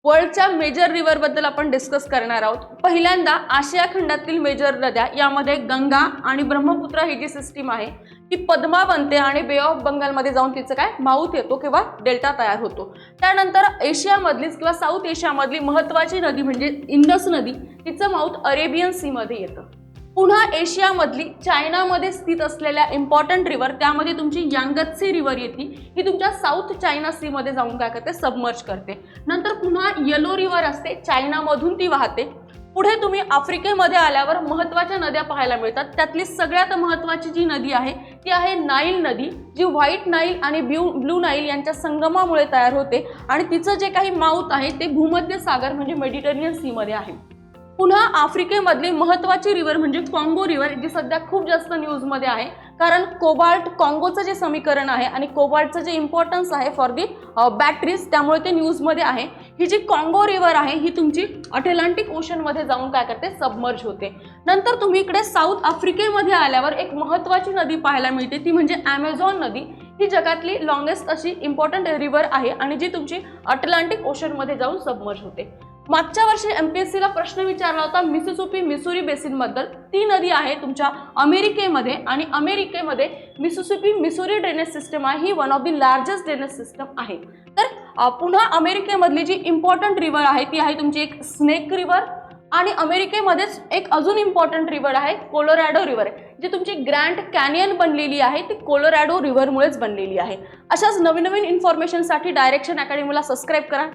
वर्ल्डच्या major river बद्दल आपण discuss करणार आहोत। पहिल्यांदा आशिया खंडातील मेजर नद्या यामध्ये गंगा आणि ब्रह्मपुत्रा ही जी सिस्टीम आहे ती पद्मा बनते आणि बे ऑफ बंगालमध्ये जाऊन तिचं काय माउथ येतो किंवा डेल्टा तयार होतो। त्यानंतर एशियामधलीच किंवा साऊथ एशियामधली महत्त्वाची नदी म्हणजे इंडस नदी, तिचं माउथ अरेबियन सी मध्ये येतं। पुन्हा एशियामधली चायनामध्ये स्थित असलेल्या इम्पॉर्टंट रिव्हर त्यामध्ये तुमची यांगत्से रिव्हर येते, ही तुमच्या साऊथ चायना सी मध्ये जाऊन काय करते सबमर्ज करते। नंतर पुन्हा येलो रिव्हर असते, चायनामधून ती वाहते। पुढे तुम्ही आफ्रिकेमध्ये आल्यावर महत्त्वाच्या नद्या पाहायला मिळतात। त्यातली सगळ्यात महत्त्वाची जी नदी आहे ती आहे नाईल नदी, जी व्हाईट नाईल आणि ब्लू नाईल यांच्या संगमामुळे तयार होते आणि तिचं जे काही माउथ आहे ते भूमध्य सागर म्हणजे मेडिटेरियन सी मध्ये आहे। पुन्हा आफ्रिकेमधली महत्त्वाची रिव्हर म्हणजे काँगो रिव्हर, जी सध्या खूप जास्त न्यूज मध्ये आहे, कारण कोबाल्ट काँगोचं जे समीकरण आहे आणि कोबाल्टचं जे इम्पॉर्टन्स आहे फॉर दी बॅटरीज, त्यामुळे ते न्यूज मध्ये आहे। ही जी काँगो रिव्हर आहे ही तुमची अटलांटिक ओशन मध्ये जाऊन काय करते सबमर्ज होते। नंतर तुम्ही इकडे साऊथ आफ्रिकेमध्ये आल्यावर एक महत्त्वाची नदी पाहायला मिळते, ती म्हणजे ॲमेझॉन नदी। ही जगातली लॉंगेस्ट अशी इम्पॉर्टंट रिव्हर आहे आणि जी तुमची अटलांटिक ओशन मध्ये जाऊन सबमर्ज होते। मागच्या वर्षी एमपीएससी ला प्रश्न विचारला होता मिसिसिपी मिसुरी बेसिन बद्दल। ती नदी आहे तुमच्या अमेरिकेमध्ये आणि अमेरिकेमध्ये मिसिसिपी मिसुरी ड्रेनेज सिस्टम आहे, ही one of the largest drainage system आहे। तर पुन्हा अमेरिकेमधली जी इम्पॉर्टंट रिव्हर आहे ती आहे तुमची एक स्नेक रिव्हर आणि अमेरिकेमध्येच एक अजून इम्पॉर्टंट रिव्हर आहे कोलोरॅडो रिव्हर, जी तुमची ग्रँड कॅनियन बनलेली आहे ती कोलोरॅडो रिव्हरमुळेच बनलेली आहे। अशाच नवीन नवीन इन्फॉर्मेशनसाठी डायरेक्शन अकॅडमीला सबस्क्राईब करा।